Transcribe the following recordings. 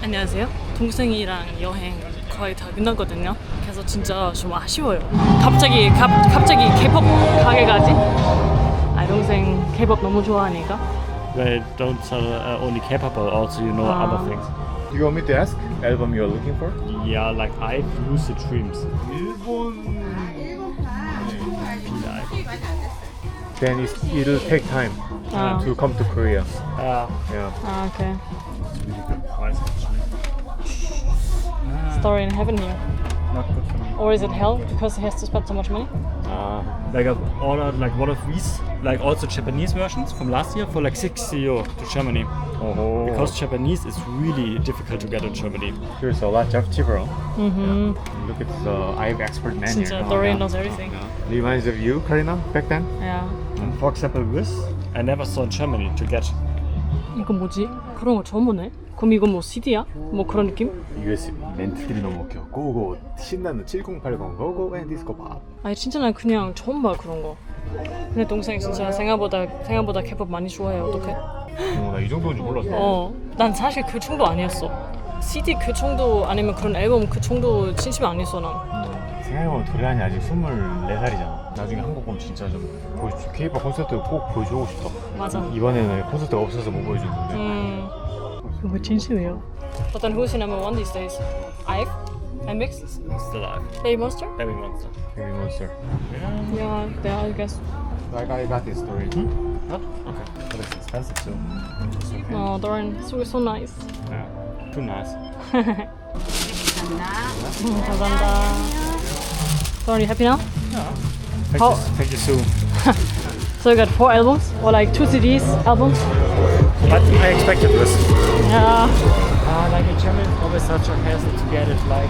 안녕하세요. 동생이랑 여행 거의 다 끝났거든요. 그래서 진짜 좀 아쉬워요. 갑자기 K-pop 가게 가지? 아, 동생 K-pop 너무 좋아하니까. They don't sell only K-pop, but also other things. Do you want me to ask album you're looking for? Yeah, like I've lucid dreams. Then it'll take time to come to Korea. Yeah. 아, okay. Nice. Story in heaven here. Not good for me. Or is it hell because he has to spend so much money? Like I've ordered like one of these, like also Japanese versions from last year for like 60 euro to Germany. Oh. Because Japanese is really difficult to get in Germany. Here's a lot cheaper. Mm-hmm. Look at the I've expert man here. 진짜 Dorian knows everything. Reminds of you, Karina, back then? Yeah. And for example this, I never saw in Germany to get. 이거 뭐지? 그런 거 처음 보네. 그럼 이건 뭐 CD야? 뭐 그런 느낌? USB 멘트들이 너무 웃겨. 고고 신나는 7080 고고 앤 디스코 팝. 아니 진짜 난 그냥 처음 봐 그런 거. 근데 동생 진짜 생각보다 K-pop 많이 좋아해. 어떡해? 나 이 정도인 줄 몰랐어. 난 사실 그 정도 아니었어. CD 그 정도 아니면 그런 앨범 그 정도 진심 아니었어 난. 생각해보면 도리안이 아직 24살이잖아. 나중에 한국 오면 진짜 좀 보여주고 K-pop 콘서트 꼭 보여주고 싶다. 맞아. 이번에는 콘서트가 없어서 못 보여주는데. 이거 진심이에요. But then who's the number one these days? IVE? MX? Still alive. Baby Monster? Baby Monster. Baby Monster. Yeah, yeah, I guess. Like I got this story. What? Okay. But it's expensive too. It's okay. Oh, Dorian, so nice. Yeah. Too nice. 감사합니다. Dorian, you happy now? Thank you soon. So you got 4 albums? Or like 2 CDs albums? But I expected this. Yeah. Like in Germany, it's always such a hassle to get it. Like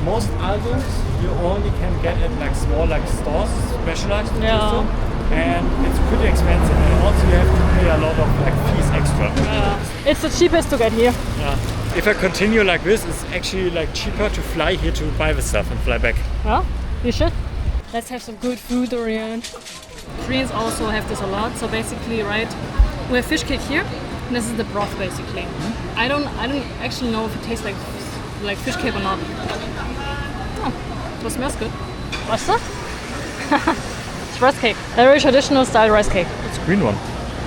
most albums, you only can get it like small like stores specialized in Yeah. music, and it's pretty expensive. And also you have to pay a lot of like fees extra. Yeah. It's the cheapest to get here. Yeah. If I continue like this, it's actually like cheaper to fly here to buy the stuff and fly back. Yeah, you should. Let's have some good food, Dorian. Koreans also have this a lot. So basically, right, we have fish cake here. And this is the broth, basically. I don't actually know if it tastes like fish cake or not. Oh, it smells good. What's that? It's rice cake. Very traditional style rice cake. It's a green one.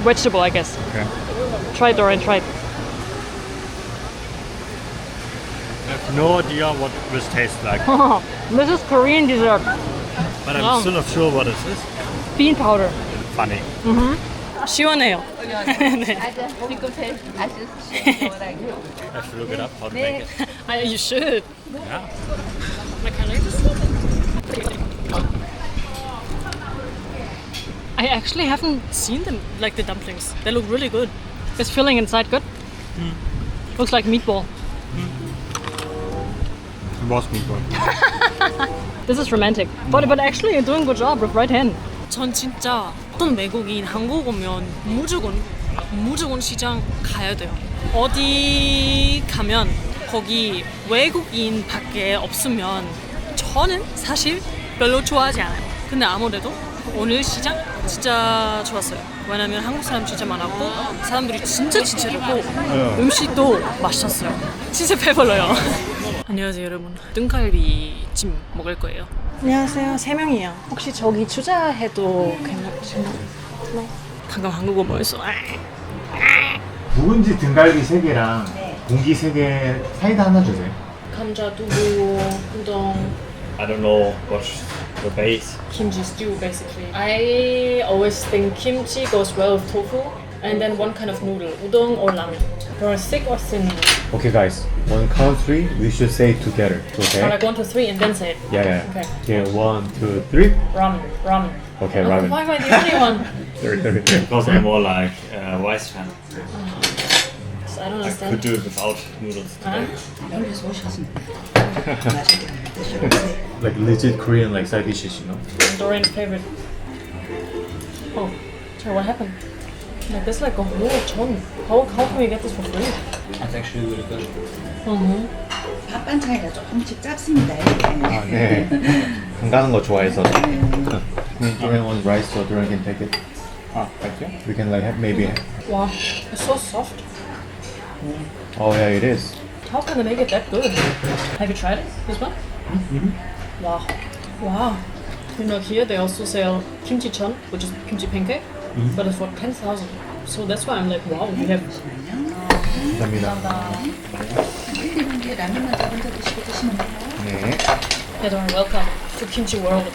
Vegetable, I guess. Okay. Try it, Dorian. Try it. I have no idea what this tastes like, This is Korean dessert. but I'm still not sure what it is. Bean powder. Funny. 시원해요. 네. I have to look it up how to make it. You should. Yeah. Like, can I like this? I actually haven't seen them, like the dumplings. They look really good. Is filling inside good? Looks like meatball. It was meatball. This is romantic. But actually you're doing a good job with right hand. 전 진짜 어떤 외국인 한국 오면 무조건 시장 가야 돼요. 어디 가면 거기 외국인 밖에 없으면 저는 사실 별로 좋아하지 않아요. 근데 아무래도 오늘 시장 진짜 좋았어요. 왜냐면 한국 사람 진짜 많았고 사람들이 진짜 친절하고 음식도 맛있었어요. 진짜 배불러요. 안녕하세요 여러분. 등갈비찜 먹을 거예요. 안녕하세요. 3명이에요. 혹시 저기 투자해도 괜찮나요? 방금 한국어 뭐였어? 묵은지 등갈비 3개랑 공기 3개 사이다 하나 주세요. 감자, 두부, 우동, I don't know what's the base. kimchi stew basically. I always think kimchi goes well with tofu and then one kind of noodle, udon or ramen. For a thick or thin noodle. Okay guys, on count 3 we should say it together. Okay? Or like 1 to 3 and then say it. Yeah. Okay. Okay, 1, 2, 3. Ramen. Okay, Oh, ramen. why am I the only one? Because I'm more like rice fan. I don't I understand. could do it without noodles. Like legit Korean like side dishes, you know? Dorian's favorite. Oh, sorry, what happened? Like this, like a whole ton. How can we get this for free? That's actually really good. 밥 반찬이라 조금씩 짧습니다. 아, 네. 안 가는 거 좋아해서. Dorian wants rice, so Dorian can take it. Ah, thank you. We can like have maybe. Wow, it's so soft. Oh yeah, it is. How can they make it that good? Have you tried it? This one? Wow. Wow. You know, here they also sell kimchi chon, which is kimchi pancake, but it's for 10,000. So that's why I'm like, wow, we have. 감사합니다. 이제 라면 먼저 드시고 드시면 돼요. 네. Hedor, welcome to Kimchi World.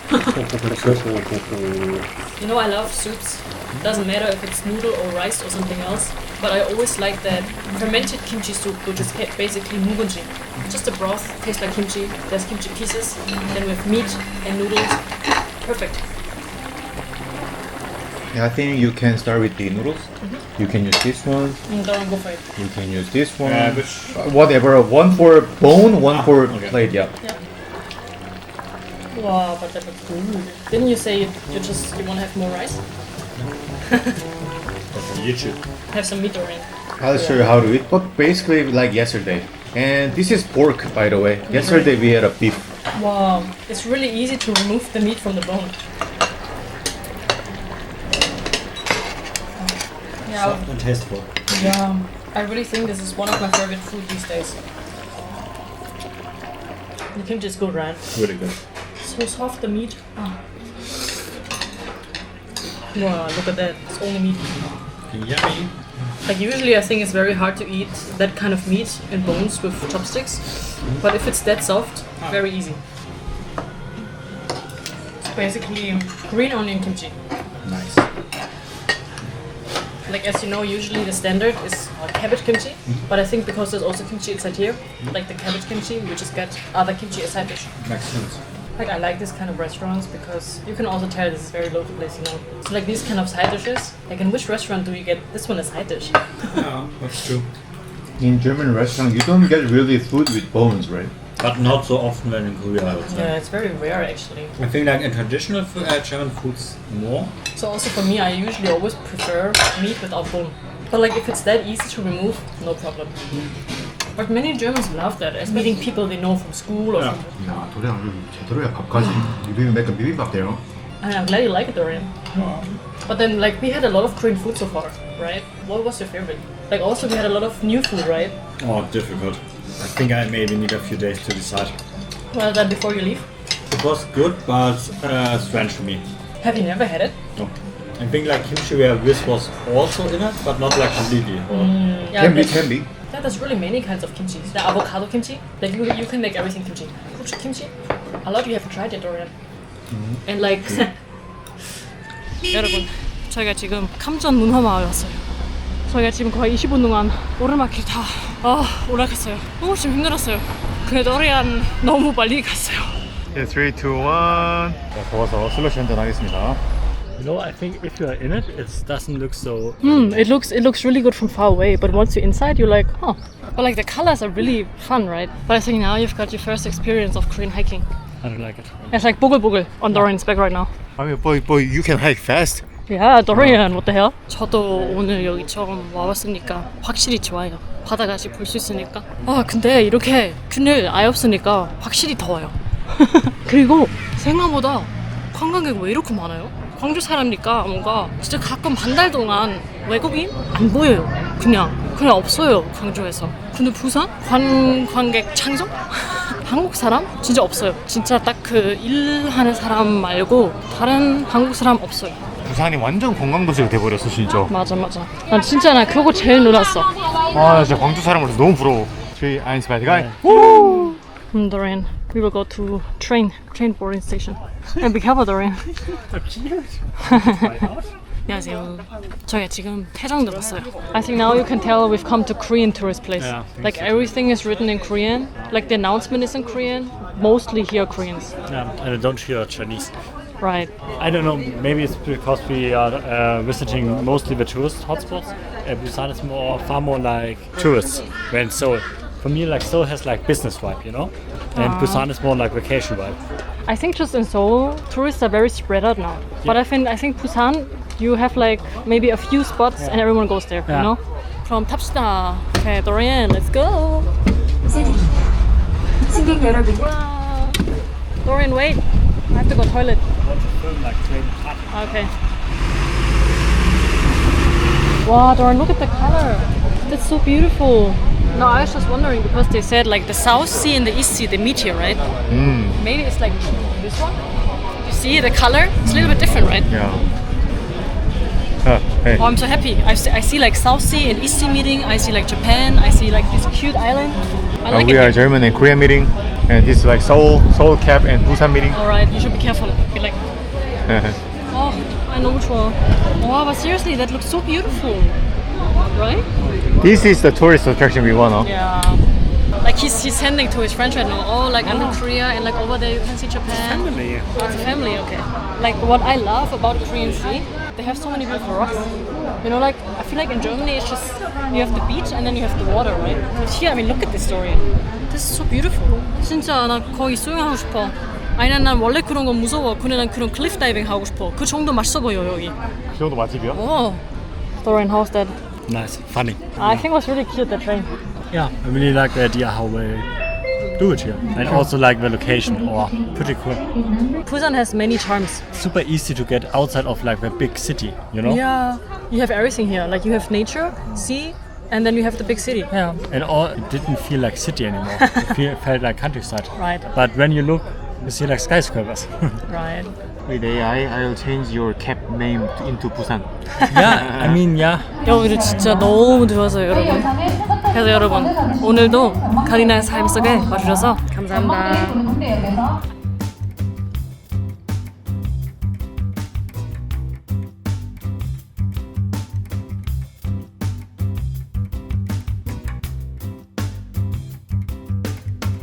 You know, I love soups. Doesn't matter if it's noodle or rice or something else, but I always like that fermented kimchi soup, which is basically 묵은지. Just a broth, tastes like kimchi. There's kimchi pieces, then with meat and noodles. Perfect. I think you can start with the noodles. You can use this one. Don't go for it. You can use this one. Whatever. One for bone, one for plate. Yeah. Wow, but that looks good. Didn't you say you want to have more rice? YouTube. Have some meat already. I'll show you how to eat. But basically, like yesterday. And this is pork, by the way. Yesterday we had a beef. Wow, it's really easy to remove the meat from the bone. Yeah, Soft and tasteful. yeah. I really think this is one of my favorite food these days. The kimchi is good, right? Really good. So soft, the meat. Ah. Wow, look at that. It's only meat. Yummy. Like usually I think it's very hard to eat that kind of meat in bones with chopsticks. But if it's that soft, very easy. It's basically green onion kimchi. Nice. Like as you know, usually the standard is cabbage kimchi. But I think because there's also kimchi inside here, like the cabbage kimchi, we just get other kimchi as side dish. Makes sense. Like I like this kind of restaurants because you can also tell this is very local place, you know. So like these kind of side dishes, like in which restaurant do you get this one a side dish? Yeah, that's true. In German restaurant, you don't get really food with bones, right? But not so often than in Korea, I would say. Yeah, it's very rare actually. I think like in traditional German foods more. So also for me, I usually always prefer meat without bone. But like if it's that easy to remove, no problem. But many Germans love that, as meeting people they know from school or Yeah. something. 야, 도량 제대로야 밥까지. 비빔밥 돼요. And I'm glad you like it, Dorian. But then like we had a lot of Korean food so far, right? What was your favorite? Like also we had a lot of new food, right? Oh, difficult. I think I maybe need a few days to decide. Well then before you leave. It was good, but strange for me. Have you never had it? No. I think like kimchi where this was also in it, but not like completely. Yeah, Can like- be. Yeah, there's really many kinds of kimchi. The avocado kimchi, like you can make everything kimchi. Gochu kimchi, a lot you haven't tried it, Dorian. And like, 여러분, 저희가 지금 감전 문화마을에 왔어요. 저희가 지금 거의 20분 동안 오르막길 다 올라갔어요. 너무 좀 힘들었어요. 근데 도리안 너무 빨리 갔어요. 네, 3, 2, 1. 자, 더워서 슬러시 한잔 하겠습니다. You know, I think if you are in it, it doesn't look so. It looks really good from far away, but once you're inside, you're like, huh. But like the colors are really fun, right? But I think now you've got your first experience of Korean hiking. I don't like it. It's like boggle on Dorian's back right now. I mean, boy, you can hike fast. Yeah, Dorian, what the hell? 저도 오늘 여기 처음 와봤으니까 확실히 좋아요. 바다까지 볼 수 있으니까. 근데 이렇게 균열 아예 없으니까 확실히 더워요. 그리고 생각보다 관광객 왜 이렇게 많아요? 광주 사람이니까 뭔가 진짜 가끔 반 달 동안 외국인 안 보여요. 그냥 없어요, 광주에서. 근데 부산 관광객 창성? 한국 사람 진짜 없어요. 진짜 딱 그 일하는 사람 말고 다른 한국 사람 없어요. 부산이 완전 관광도시가 돼버렸어, 진짜. 맞아. 난 진짜 나 그거 제일 놀랐어. 나 진짜 광주 사람으로서 너무 부러워. 3, 1, 2, 1. Dorian, we will go to train boarding station. And be careful, Dorian. 안녕하세요. 저희가 지금 태정 들었어요. I think now you can tell we've come to Korean tourist place. Yeah, Like everything is written in Korean. Like the announcement is in Korean. Mostly here Koreans. Yeah, and I don't hear Chinese. Right. I don't know, maybe it's because we are visiting mostly the tourist hotspots. Busan is far more like tourists than Seoul. For me, like Seoul has like business vibe, you know? And Busan is more like vacation vibe. I think just in Seoul, tourists are very spread out now. But I think Busan, you have like maybe a few spots and everyone goes there, you know? 그럼 탑시다. Okay, Dorian, let's go. 승객 여러분. Wow. Dorian, wait. I have to go toilet. I want to film like train cut. Okay. Wow, Dorian, look at the color. That's so beautiful. No, I was just wondering because they said like the South Sea and the East Sea they meet here, right? Maybe it's like this one. You see the color? It's a little bit different, right? Yeah. Hey. Oh, I'm so happy. I see like South Sea and East Sea meeting. I see like Japan. I see like this cute island. I like We it. are German and Korean meeting, and this is like Seoul Cap and Busan meeting. All right, you should be careful. Be like, oh, I know which one. Wow, but seriously, that looks so beautiful, right? This is the tourist attraction we want, huh? Yeah. Like he's sending to his friends right now. Oh, like I'm in Korea and like over there you can see Japan. Family. Oh, it's a family, okay. Like what I love about Korean Sea, they have so many beautiful rocks. You know, like I feel like in Germany it's just you have the beach and then you have the water, right? But here, I mean, look at this story. This is so beautiful. 진짜 나 거기 수영하고 싶어. 아니 난 원래 그런 건 무서워. 근데 난 그런 클리프 다이빙 하고 싶어. 그 정도 맛있어 보여 여기. 그 정도 맛집이야? Oh, Dorian, how's that? Nice, funny. I think it was really cute, the train. Yeah, I really like the idea how they do it here, and also like the location. Or pretty cool. Busan has many charms. Super easy to get outside of like the big city, you know. Yeah, you have everything here. Like you have nature, sea, and then you have the big city. Yeah, and all it didn't feel like city anymore. It felt like countryside. Right. But when you look, you see like skyscrapers. Right. Wait, I'll change your cap name into Busan. Yeah, I mean, yeah. 여기를 진짜 너무 좋아서요, 여러분. 그래서 여러분 오늘도 카리나의 삶 속에 와주셔서 감사합니다.